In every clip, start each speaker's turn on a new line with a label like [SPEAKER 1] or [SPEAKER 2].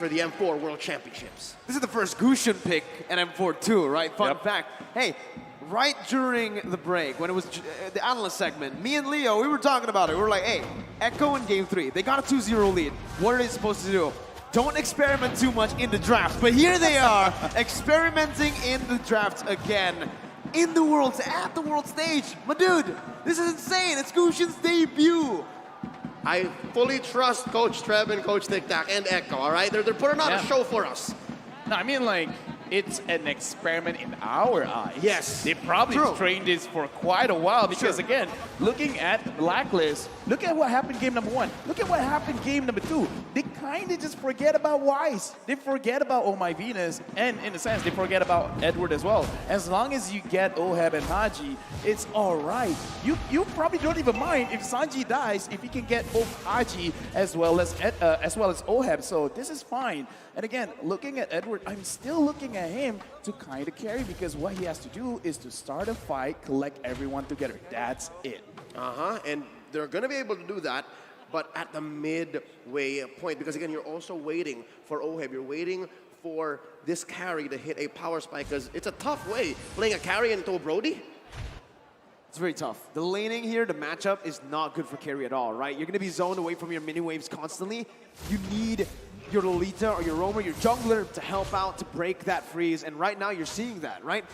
[SPEAKER 1] for the M4 World Championships.
[SPEAKER 2] This is the first Gusion pick at M4 too, right? Fun
[SPEAKER 3] Yep.
[SPEAKER 2] fact. Hey, right during the break, when it was the analyst segment, me and Leo, we were talking about it. We were like, hey, Echo in game 3, they got a 2-0 lead. What are they supposed to do? Don't experiment too much in the draft. But here they are, experimenting in the draft again. In the world, at the world stage. My dude, this is insane. It's Gusion's debut.
[SPEAKER 1] I fully trust Coach Trev and Coach Tic Tac and Echo, all right? They're putting on a show for us.
[SPEAKER 3] No, I mean, like, it's an experiment in our eyes.
[SPEAKER 1] Yes.
[SPEAKER 3] They probably trained this for quite a while because, again, looking at Blacklist, look at what happened game number 1. Look at what happened game number 2. They kind of just forget about Wise. They forget about Oh My Venus, and in a sense, they forget about Edward as well. As long as you get Oheb and Haji, it's all right. You probably don't even mind if Sanji dies if he can get both Haji as well as Oheb. So this is fine. And again, looking at Edward, I'm still looking at him to kind of carry because what he has to do is to start a fight, collect everyone together. That's it.
[SPEAKER 1] And they're going to be able to do that, but at the midway point, because again, you're also waiting for Oheb. You're waiting for this carry to hit a power spike, because it's a tough way playing a carry into Brody.
[SPEAKER 2] It's very tough. The laning here, the matchup is not good for carry at all, right? You're going to be zoned away from your mini waves constantly. You need your Lolita or your Roamer, your jungler to help out, to break that freeze, and right now you're seeing that, right?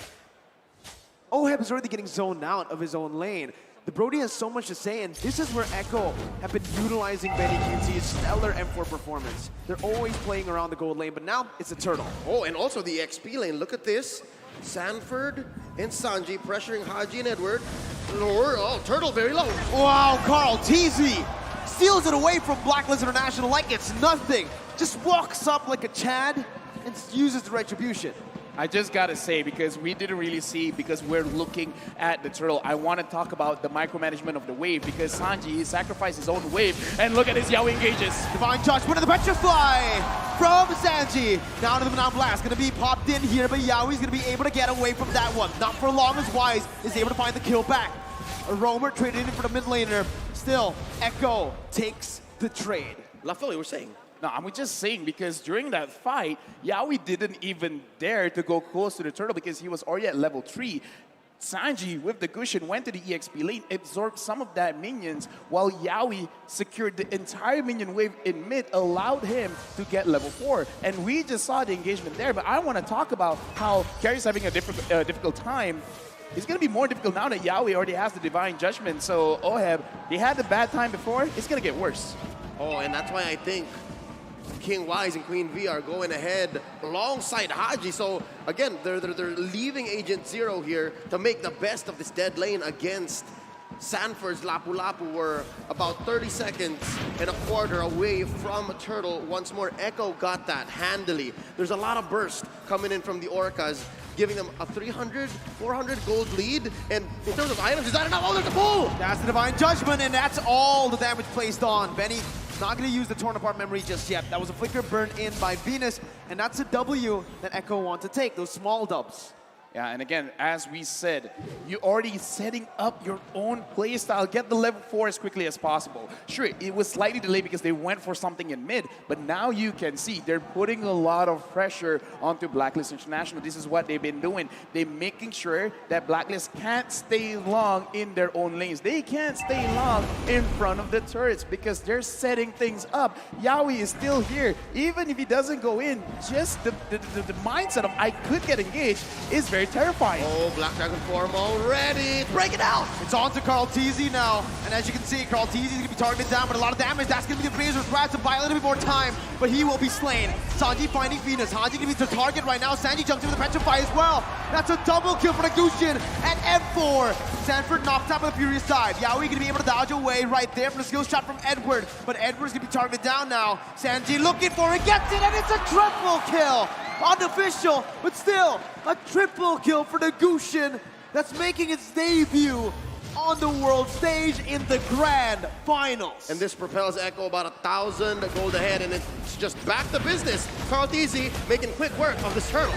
[SPEAKER 2] Oheb is already getting zoned out of his own lane. The Brody has so much to say, and this is where Echo have been utilizing Benny QT's stellar M4 performance. They're always playing around the gold lane, but now it's a turtle.
[SPEAKER 1] Oh, and also the XP lane. Look at this. Sanford and Sanji pressuring Haji and Edward. Lower, turtle very low.
[SPEAKER 2] Wow, Carl TZ steals it away from Blacklist International like it's nothing. Just walks up like a Chad and uses the retribution.
[SPEAKER 3] I just gotta say, because we didn't really see, because we're looking at the turtle, I want to talk about the micromanagement of the wave, because Sanji sacrificed his own wave, and look at his Yaoi engages.
[SPEAKER 2] Divine Judgment of the Petrify from Sanji. Down to the Banana Blast, gonna be popped in here, but Yaoi's gonna be able to get away from that one. Not for long as Wise is able to find the kill back. A Roamer traded in for the mid laner. Still, Echo takes the trade.
[SPEAKER 1] Lafo, you were saying.
[SPEAKER 3] No, I'm just saying, because during that fight, Yaoi didn't even dare to go close to the turtle because he was already at level 3. Sanji, with the Gusion, went to the EXP lane, absorbed some of that minions, while Yaoi secured the entire minion wave in mid, allowed him to get level 4. And we just saw the engagement there, but I want to talk about how Carrie's having a difficult time. It's going to be more difficult now that Yaoi already has the Divine Judgment. So Oheb, he had a bad time before, it's going to get worse.
[SPEAKER 1] Oh, and that's why I think King Wise and Queen V are going ahead alongside Haji. So again, they're leaving Agent Zero here to make the best of this dead lane against Sanford's Lapu Lapu. We're about 30 seconds and a quarter away from Turtle. Once more, Echo got that handily. There's a lot of burst coming in from the Orcas, giving them a 300, 400 gold lead. And in terms of items, is that enough? Oh, there's a pull!
[SPEAKER 2] That's the Divine Judgment, and that's all the damage placed on. Benny not going to use the Torn Apart memory just yet. That was a flicker burned in by Venus, and that's a W that Echo want to take, those small dubs.
[SPEAKER 3] Yeah, and again, as we said, you're already setting up your own playstyle. Get the level 4 as quickly as possible. Sure, it was slightly delayed because they went for something in mid, but now you can see they're putting a lot of pressure onto Blacklist International. This is what they've been doing. They're making sure that Blacklist can't stay long in their own lanes. They can't stay long in front of the turrets because they're setting things up. Yaoi is still here. Even if he doesn't go in, just the mindset of I could get engaged is very terrifying.
[SPEAKER 1] Oh, Black Dragon form already. Break it out.
[SPEAKER 2] It's on to Carl TZ now. And as you can see, Carl TZ is going to be targeted down, but a lot of damage. That's going to be the Razor's Wrath to buy a little bit more time, but he will be slain. Sanji finding Venus. Haji going to be the target right now. Sanji jumps into the Petrify as well. That's a double kill for the Gusion at M4. Sanford knocked out by the Furious side. Yaoi going to be able to dodge away right there from the skill shot from Edward, but Edward's going to be targeted down now. Sanji looking for it, gets it, and it's a triple kill. Unofficial, but still a triple kill for the Gusion that's making its debut on the world stage in the grand finals.
[SPEAKER 1] And this propels Echo about 1,000 gold ahead, and it's just back to business. Carl TZ making quick work of this turtle.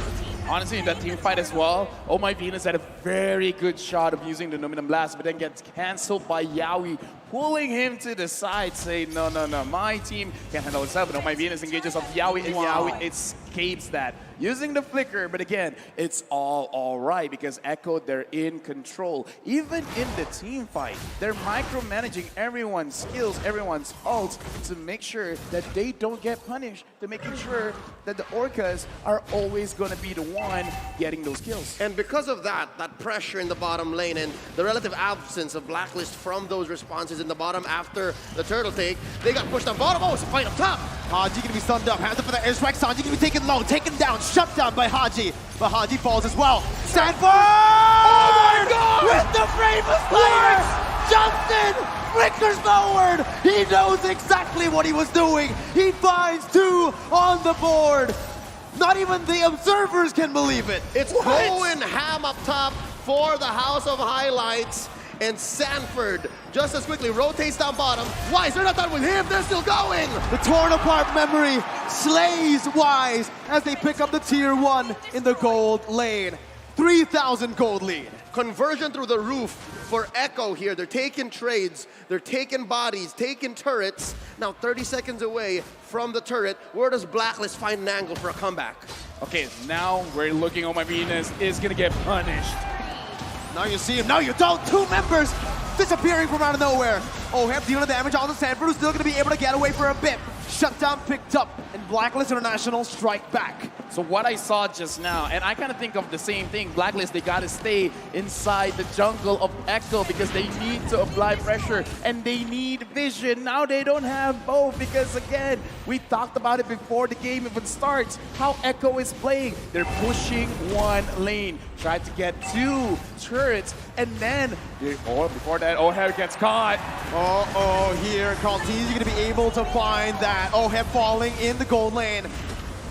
[SPEAKER 3] Honestly, in that team fight as well, Oh My Venus had a very good shot of using the Numinum Blast, but then gets cancelled by Yaoi pulling him to the side, saying, no, no, no, my team can handle this up. No, my Venus engages off Yawi, and Yawi escapes that. Using the flicker, but again, it's all right because Echo, they're in control. Even in the team fight, they're micromanaging everyone's skills, everyone's ults to make sure that they don't get punished, to making sure that the Orcas are always going to be the one getting those kills.
[SPEAKER 1] And because of that pressure in the bottom lane and the relative absence of Blacklist from those responses in the bottom after the turtle take, they got pushed on bottom. Oh, it's a fight up top.
[SPEAKER 2] Haji gonna be stunned up, hands up for the airstrike. Sanji gonna be taken low, taken down, shut down by Haji. But Haji falls as well. Sanford!
[SPEAKER 1] Oh my God!
[SPEAKER 2] With the famous Slayer! Jumps in, flickers forward. He knows exactly what he was doing. He finds 2 on the board. Not even the observers can believe it.
[SPEAKER 1] It's going ham up top for the House of Highlights. And Sanford just as quickly rotates down bottom. Wise, they're not done with him, they're still going!
[SPEAKER 2] The torn apart memory slays Wise as they pick up the tier 1 in the gold lane. 3,000 gold lead.
[SPEAKER 1] Conversion through the roof for Echo here. They're taking trades, they're taking bodies, taking turrets. Now 30 seconds away from the turret. Where does Blacklist find an angle for a comeback?
[SPEAKER 3] Okay, now we're looking on my Venus is gonna get punished.
[SPEAKER 2] Now you see him, now you don't. 2 members disappearing from out of nowhere. OHEB dealing the damage on the Sanford, who's still going to be able to get away for a bit. Shutdown picked up, and Blacklist International strike back.
[SPEAKER 3] So what I saw just now, and I kind of think of the same thing, Blacklist, they got to stay inside the jungle of Echo because they need to apply pressure and they need vision. Now they don't have both because, again, we talked about it before the game even starts, how Echo is playing. They're pushing one lane, try to get 2 turrets, and then, before that, OHEB gets caught.
[SPEAKER 2] Here, xedzz going to be able to find that. OHEB falling in the gold lane.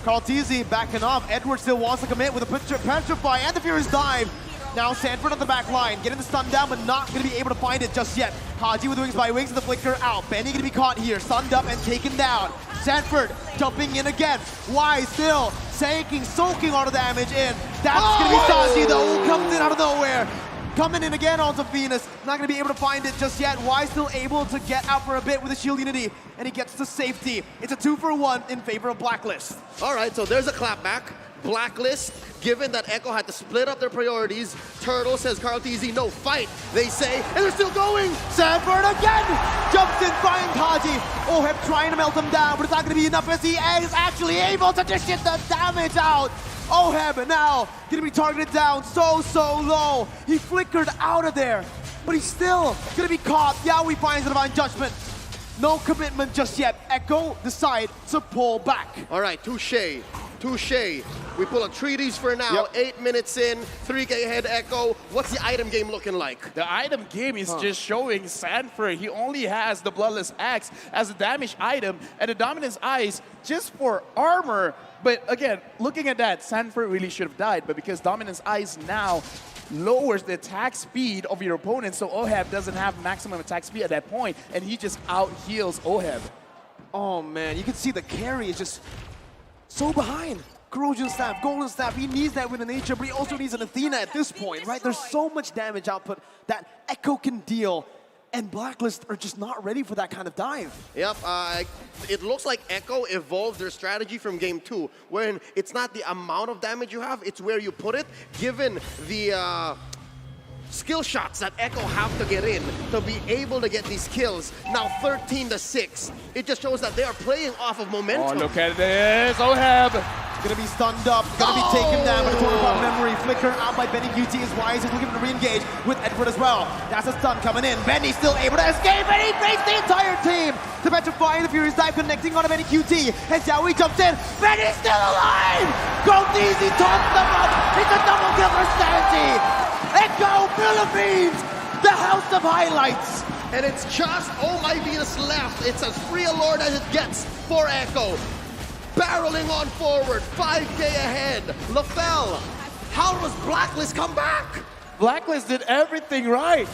[SPEAKER 2] xedzz backing off. Edward still wants to commit with a Petrify and the Furious Dive. Now Sanford on the back line, getting the stun down, but not going to be able to find it just yet. Haji with Wings by Wings and the flicker out. Benny going to be caught here, stunned up and taken down. Sanford jumping in again. Wise still soaking all the damage in. That's going to be Sanji though, who comes in out of nowhere. Coming in again onto Venus, not going to be able to find it just yet. Wise still able to get out for a bit with the shield unity, and he gets to safety. It's a 2-for-1 in favor of Blacklist.
[SPEAKER 1] All right, so there's a clapback. Blacklist, given that Echo had to split up their priorities, Turtle says xedzz, no, fight, they say, and they're still going!
[SPEAKER 2] Sanford again! Jumps in, finds Haji. OHEB trying to melt him down, but it's not going to be enough as he is actually able to dish it the damage out. OHEB now going to be targeted down so low. He flickered out of there, but he's still going to be caught. Yawi finds the Divine Judgment. No commitment just yet. Echo decide to pull back.
[SPEAKER 1] All right, touche. We pull a treaties for now.
[SPEAKER 2] Yep.
[SPEAKER 1] 8 minutes in, 3K ahead Echo. What's the item game looking like?
[SPEAKER 3] The item game is just showing Sanford. He only has the Bloodless Axe as a damage item and the Dominance Eyes just for armor. But again, looking at that, Sanford really should have died. But because Dominance Eyes now lowers the attack speed of your opponent, so OHEB doesn't have maximum attack speed at that point, and he just out-heals OHEB.
[SPEAKER 2] Oh man, you can see the carry is just so behind. Corrosion Staff, Golden Staff, he needs that with the nature, but he also needs an Athena at this point, right? There's so much damage output that Echo can deal, and Blacklist are just not ready for that kind of dive.
[SPEAKER 1] Yep, it looks like Echo evolved their strategy from game 2, wherein it's not the amount of damage you have, it's where you put it, given the skill shots that Echo have to get in to be able to get these kills. Now 13-6. It just shows that they are playing off of momentum.
[SPEAKER 3] Oh, look at this, OHEB!
[SPEAKER 2] Gonna be stunned up, gonna be taken down by the torn apart memory. Flicker out by Benny QT as Wise is looking to re-engage with Edward as well. That's a stun coming in. Benny still able to escape, and he breaks the entire team. The Petrify, the Furious Dive connecting on to Benny QT. And Xiaoyi jumps in. Benny's still alive! xedzz taunts them up. It's a double kill for Sanji. Echo Philippines, the House of Highlights.
[SPEAKER 1] And it's just Oh My Venus left. It's as free a lord as it gets for Echo. Barreling on forward, 5K ahead. LaFell, how does Blacklist come back?
[SPEAKER 3] Blacklist did everything right.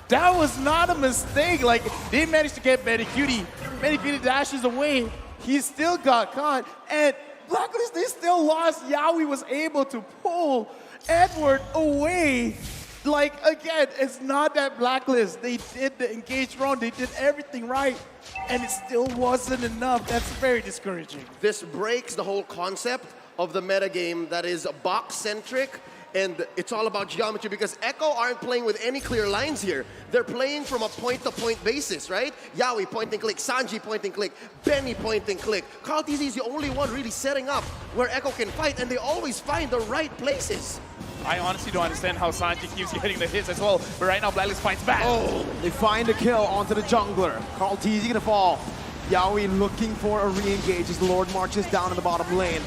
[SPEAKER 3] That was not a mistake. Like, they managed to get Benny Cutie. Benny Cutie dashes away. He still got caught. And Blacklist, they still lost. Yawi was able to pull Edward away. Like, again, it's not that Blacklist. They did the engage wrong. They did everything right. And it still wasn't enough. That's very discouraging.
[SPEAKER 1] This breaks the whole concept of the metagame that is box-centric, and it's all about geometry because Echo aren't playing with any clear lines here. They're playing from a point-to-point basis, right? Yawi point and click, Sanji point and click, Benny point and click. xedzz is the only one really setting up where Echo can fight, and they always find the right places.
[SPEAKER 3] I honestly don't understand how Sanji keeps getting the hits as well, but right now Blacklist fights back.
[SPEAKER 2] Oh, they find a kill onto the jungler. xedzz gonna fall. Yawi looking for a re-engage as the Lord marches down in the bottom lane.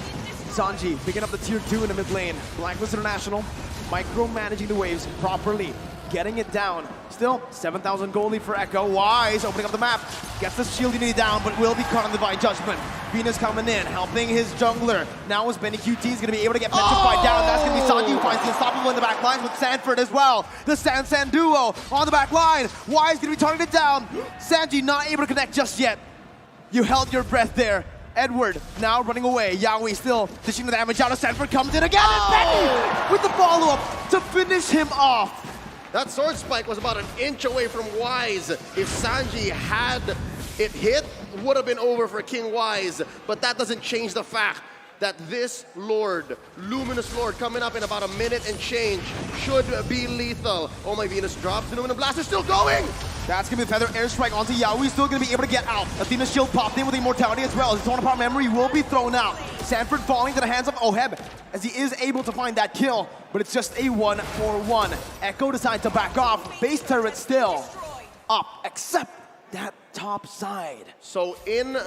[SPEAKER 2] Sanji picking up the tier 2 in the mid lane. Blacklist International micromanaging the waves properly, getting it down. Still, 7,000 gold lead for Echo. Wise opening up the map. Gets the shield unity down, but will be caught on Divine Judgment. Venus coming in, helping his jungler. Now as Benny QT is going to be able to get petrified down. That's going to be Sanji who finds the unstoppable in the back lines with Sanford as well. The San duo on the back line. Wise going to be targeted down. Sanji not able to connect just yet. You held your breath there. Edward now running away. Yawi still dishing the damage out. Sanford comes in again, and Benny with the follow-up to finish him off.
[SPEAKER 1] That sword spike was about an inch away from Wise. If Sanji had it hit, would have been over for King Wise. But that doesn't change the fact that this Lord, Luminous Lord, coming up in about a minute and change, should be lethal. Oh, my Venus drops. The Luminous Blast is still going.
[SPEAKER 2] That's going to be a Feather Airstrike onto Yawi. Still going to be able to get out. Athena's shield popped in with Immortality as well. His torn apart memory will be thrown out. Sanford falling to the hands of Oheb as he is able to find that kill, but it's just a 1-for-1. Echo decides to back off. Base turret still up, except that top side.
[SPEAKER 1] So in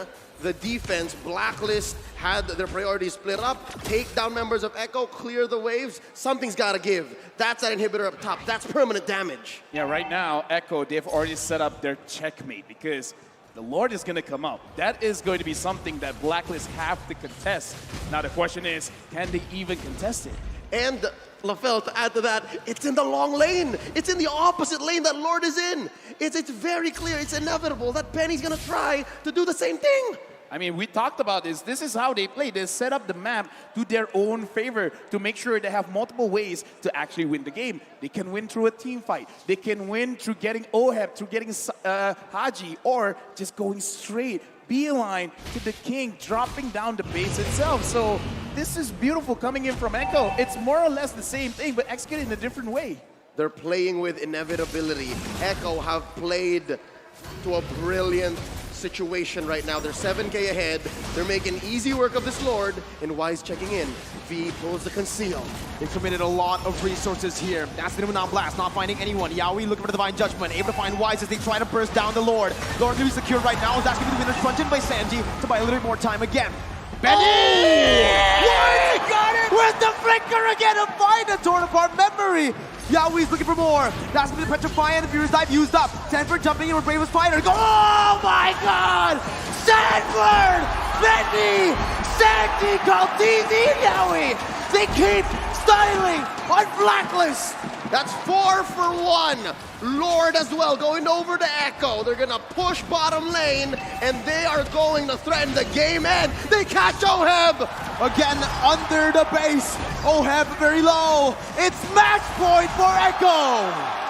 [SPEAKER 1] the defense, Blacklist had their priorities split up. Take down members of Echo, clear the waves. Something's got to give. That's that inhibitor up top. That's permanent damage.
[SPEAKER 3] Yeah, right now, Echo, they've already set up their checkmate because the Lord is going to come out. That is going to be something that Blacklist have to contest. Now the question is, can they even contest it?
[SPEAKER 1] And LaFell, to add to that, it's in the long lane. It's in the opposite lane that Lord is in. It's very clear, it's inevitable that Penny's gonna try to do the same thing.
[SPEAKER 3] I mean, we talked about this. This is how they play. They set up the map to their own favor to make sure they have multiple ways to actually win the game. They can win through a team fight. They can win through getting Oheb, through getting Haji, or just going straight beeline to the king, dropping down the base itself. So this is beautiful coming in from Echo. It's more or less the same thing, but executed in a different way.
[SPEAKER 1] They're playing with inevitability. Echo have played to a brilliant situation right now. They're 7K ahead. They're making easy work of this Lord, and Wise checking in. V pulls the conceal.
[SPEAKER 2] They committed a lot of resources here. That's the now Blast, not finding anyone. Yawi looking for the Divine Judgment, able to find Wise as they try to burst down the Lord. Lord to be secured right now as that's going to be the winner's punch by Sanji to buy a little bit more time again. Benny!
[SPEAKER 3] Wise got it!
[SPEAKER 2] With the flicker again to find a torn apart memory. Yawi's looking for more. That's going to be the Petrify and the Furious Dive used up. Sanford jumping in with Bravest Fighter. Oh my god! Sanford! Benny! Sanji, xedzz, Yawi! They keep styling on Blacklist!
[SPEAKER 1] That's 4 for 1. Lord as well going over to Echo. They're gonna push bottom lane, and they are going to threaten the game end. They catch Oheb!
[SPEAKER 2] Again, under the base. Oheb very low. It's match point for Echo!